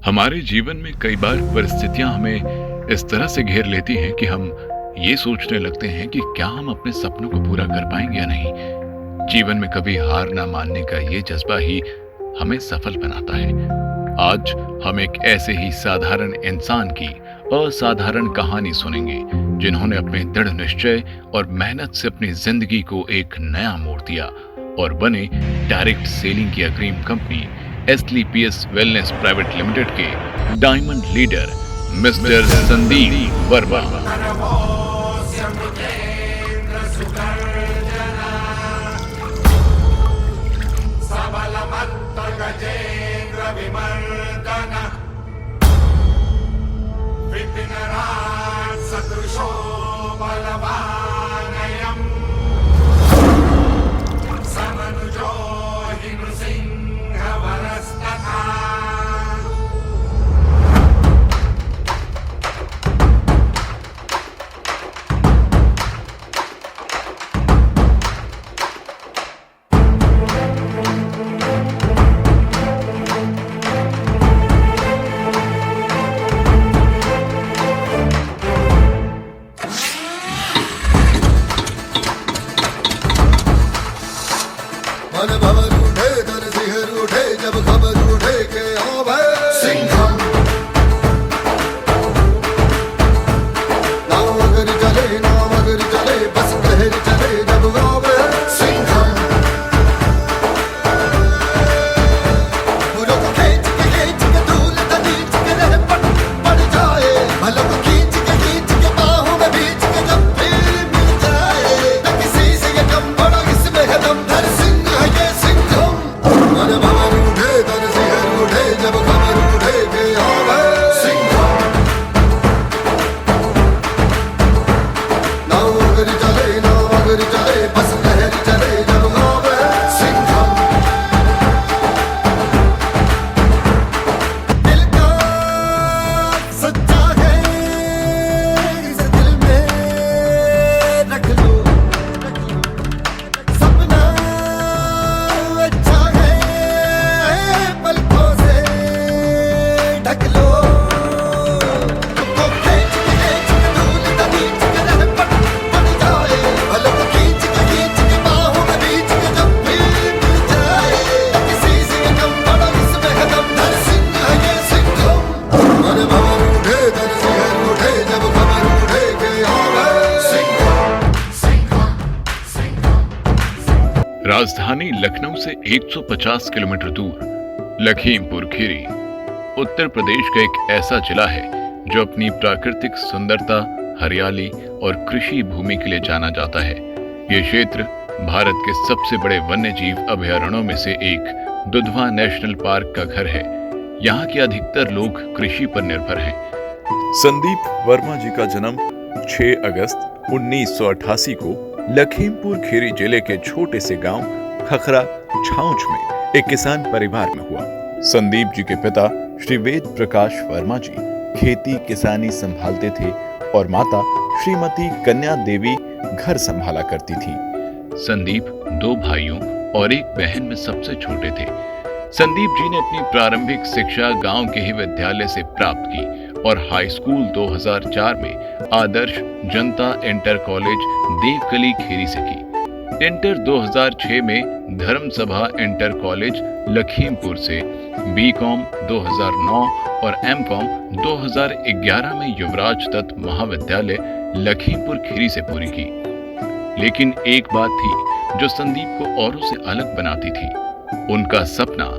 हमारे जीवन में कई बार परिस्थितियां हमें इस तरह से घेर लेती हैं कि हम ये सोचने लगते हैं कि क्या हम अपने सपनों को पूरा कर पाएंगे या नहीं। जीवन में कभी हार ना मानने का ये जज्बा ही हमें सफल बनाता है। आज हम एक ऐसे ही साधारण इंसान की असाधारण कहानी सुनेंगे जिन्होंने अपने दृढ़ निश्चय और मेहनत से अपनी जिंदगी को एक नया मोड़ दिया और बने डायरेक्ट सेलिंग की अग्रिम कंपनी एसलीपीएस वेलनेस प्राइवेट लिमिटेड के diamond leader mister Sandeep Verma. मन भवर उठे धन सिहर उठे जब खबर उठे के आओ भाई सिंघम नाव अगर चले बस लहर चले जब गाओ भाई सिंघम फूलों को खींच के धूल तनीच के रह पड़ जाए भलों को खींच के बाहों में बीच के जब फिर मिल जाए न किसी से ये कम बड़ा इसमें है दम धर मन भवर उठे धन सिहर उठे जब खबर उठे के आओ सिंघम नाव अगर चले बस लहर चले जब आओ सिंघम दिल का सच्चा है इस दिल में रख लो सपना राजधानी लखनऊ से 150 किलोमीटर दूर लखीमपुर खीरी उत्तर प्रदेश का एक ऐसा जिला है जो अपनी प्राकृतिक सुंदरता, हरियाली और कृषि भूमि के लिए जाना जाता है। ये क्षेत्र भारत के सबसे बड़े वन्यजीव अभयारण्यों में से एक दुधवा नेशनल पार्क का घर है। यहाँ के अधिकतर लोग कृषि पर निर्भर हैं। संदीप वर्मा जी का जन्म 6 अगस्त 1988 को लखीमपुर खीरी जिले के छोटे से गांव खखरा छाउच में एक किसान परिवार में हुआ। संदीप जी के पिता श्री वेद प्रकाश वर्मा जी खेती किसानी संभालते थे और माता श्रीमती कन्या देवी घर संभाला करती थी। संदीप 2 भाइयों और एक बहन में सबसे छोटे थे। संदीप जी ने अपनी प्रारंभिक शिक्षा गांव के ही विद्यालय से प्राप्त की और हाई स्कूल 2004 में आदर्श जनता इंटर कॉलेज देवकली खीरी से की। इंटर 2006 में धर्म सभा इंटर कॉलेज लखीमपुर से, बीकॉम 2009 और एमकॉम 2011 में युवराज दत्त महाविद्यालय लखीमपुर खीरी से पूरी की। लेकिन एक बात थी जो संदीप को औरों से अलग बनाती थी, उनका सपना।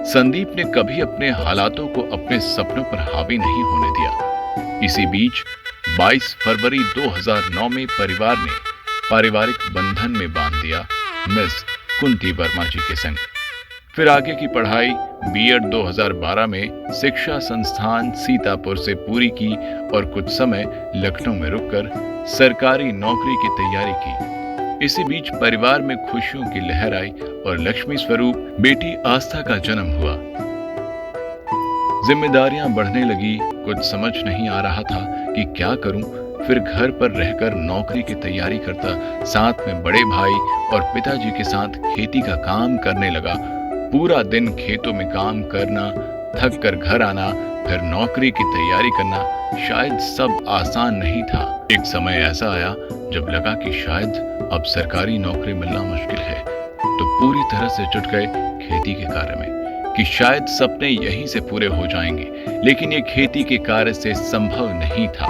संदीप ने कभी अपने हालातों को अपने सपनों पर हावी नहीं होने दिया। इसी बीच 22 फरवरी 2009 में परिवार ने पारिवारिक बंधन में बांध दिया मिस कुंती वर्मा जी के संग। फिर आगे की पढ़ाई बीएड 2012 में शिक्षा संस्थान सीतापुर से पूरी की और कुछ समय लखनऊ में रुककर सरकारी नौकरी की तैयारी की। इसी बीच परिवार में खुशियों की लहर आई और लक्ष्मी स्वरूप बेटी आस्था का जन्म हुआ। जिम्मेदारियां बढ़ने लगी, कुछ समझ नहीं आ रहा था कि क्या करूं। फिर घर पर रहकर नौकरी की तैयारी करता, साथ में बड़े भाई और पिताजी के साथ खेती का काम करने लगा। पूरा दिन खेतों में काम करना, थक कर घर आना, फिर नौकरी की तैयारी करना, शायद सब आसान नहीं था। एक समय ऐसा आया जब लगा कि शायद अब सरकारी नौकरी मिलना मुश्किल है, तो पूरी तरह से जुट गए खेती के कार्य में कि शायद सपने यहीं से पूरे हो जाएंगे। लेकिन ये खेती के कार्य से संभव नहीं था।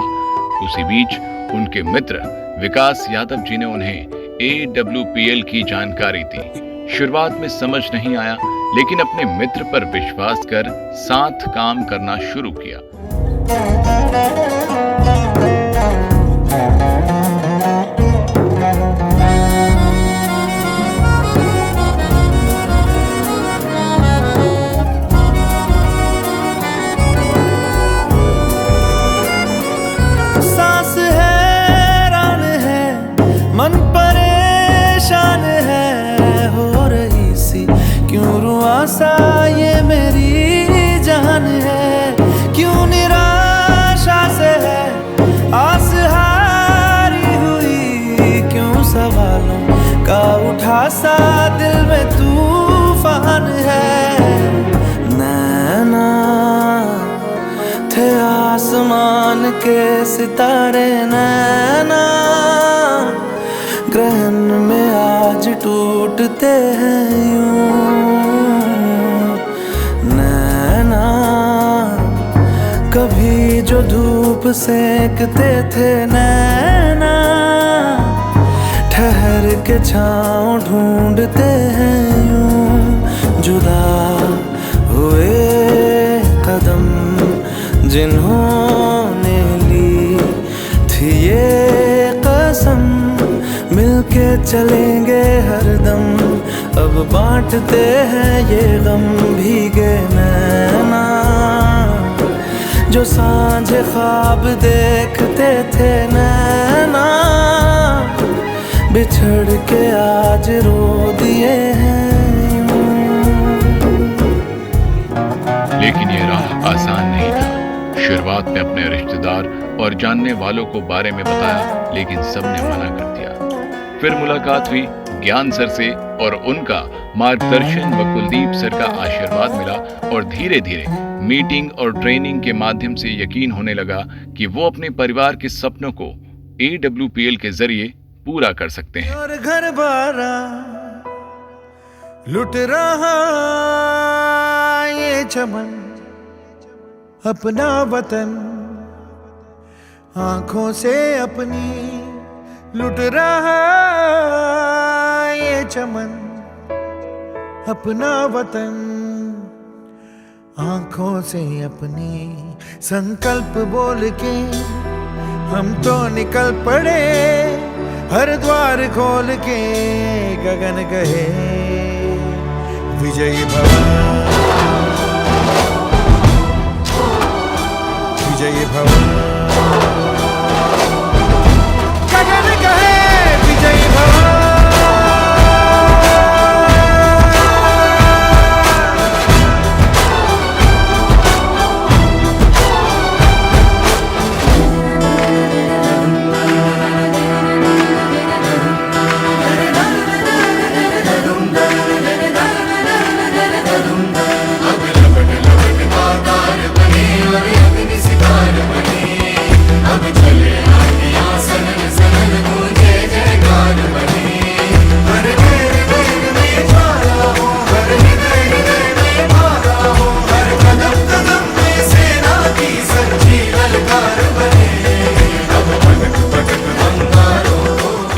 उसी बीच उनके मित्र विकास यादव जी ने उन्हें AWPL की जानकारी दी। शुरुआत में समझ नहीं आया, लेकिन अपने मित्र पर विश्वास कर साथ काम करना शुरू किया। सांस हैरान है, मन परेशान है, हो रही सी क्यों रुआसा ये मेरी जान है, क्यों निराशा से है आस हारी हुई, क्यों सवालों का उठा सा दिल में तूफान है। नैना थे आसमान के सितारे, नैना ग्रहण में आज टूटते हैं यूं, नैना कभी जो धूप सेकते थे, नैना ठहर के छाँव ढूंढते हैं यूं, जुदा हुए कदम जिन्होंने ली थी ये कसम, मिलके चलेंगे हरदम, अब बांटते हैं ये गम। भीगे नैना जो सांझे ख्वाब देखते थे, नैना बिछड़ के आज रो दिए हैं यूं। लेकिन ये राह आसान नहीं था। शुरुआत में अपने रिश्तेदार और जानने वालों को बारे में बताया, लेकिन सबने मना कर दिया। फिर मुलाकात हुई ज्ञान सर से और उनका मार्गदर्शन व कुलदीप सर का आशीर्वाद मिला, और धीरे धीरे मीटिंग और ट्रेनिंग के माध्यम से यकीन होने लगा कि वो अपने परिवार के सपनों को AWPL के जरिए पूरा कर सकते हैं। और घर बारा लुट रहा ये चमन, अपना वतन आंखों से अपनी लुट रहा ये चमन, अपना वतन आंखों से अपनी। संकल्प बोल के हम तो निकल पड़े, हर द्वार खोल के गगन गए, विजयी भव विजयी भव, गगन गए विजयी भव।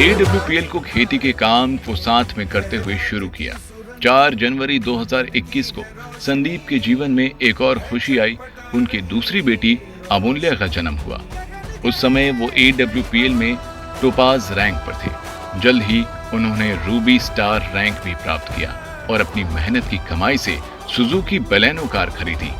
AWPL को खेती के काम को साथ में करते हुए शुरू किया। 4 जनवरी 2021 को संदीप के जीवन में एक और खुशी आई। उनकी दूसरी बेटी अमूल्य का जन्म हुआ। उस समय वो AWPL में टोपाज रैंक पर थे। जल्द ही उन्होंने रूबी स्टार रैंक भी प्राप्त किया और अपनी मेहनत की कमाई से सुजुकी बलेनो कार खरीदी।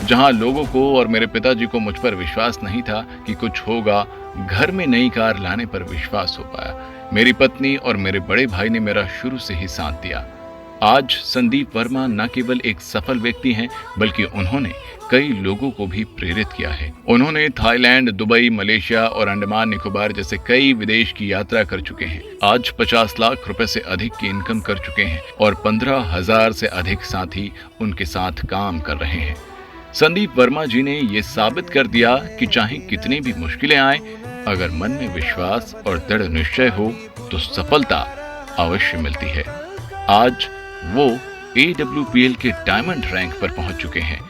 जहां लोगों को और मेरे पिताजी को मुझ पर विश्वास नहीं था कि कुछ होगा, घर में नई कार लाने पर विश्वास हो पाया। मेरी पत्नी और मेरे बड़े भाई ने मेरा शुरू से ही साथ दिया। आज संदीप वर्मा न केवल एक सफल व्यक्ति हैं, बल्कि उन्होंने कई लोगों को भी प्रेरित किया है। उन्होंने थाईलैंड, दुबई, मलेशिया और अंडमान निकोबार जैसे कई विदेश की यात्रा कर चुके हैं। आज 50 लाख रुपए से अधिक की इनकम कर चुके हैं और 15,000 से अधिक साथी उनके साथ काम कर रहे हैं। संदीप वर्मा जी ने ये साबित कर दिया कि चाहे कितनी भी मुश्किलें आए, अगर मन में विश्वास और दृढ़ निश्चय हो तो सफलता अवश्य मिलती है। आज वो AWPL के डायमंड रैंक पर पहुंच चुके हैं।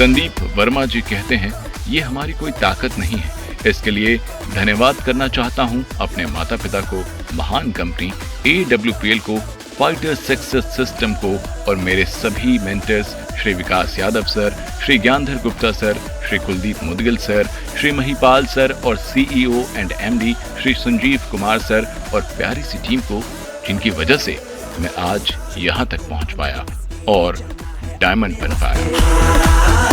संदीप वर्मा जी कहते हैं, ये हमारी कोई ताकत नहीं है। इसके लिए धन्यवाद करना चाहता हूं अपने माता पिता को, महान कंपनी AWPL को, फाइटर सक्सेस सिस्टम को और मेरे सभी mentors Shri Vikas Yadav sir, Shri Gyandhar Gupta sir, Shri Kuldeep Mudgil sir, Shri Mahipal sir और CEO and MD Shri Sanjeev Kumar sir और प्यारी सी टीम को, जिनकी वजह से मैं आज यहाँ तक पहुँच पाया और डायमंड बन पाया।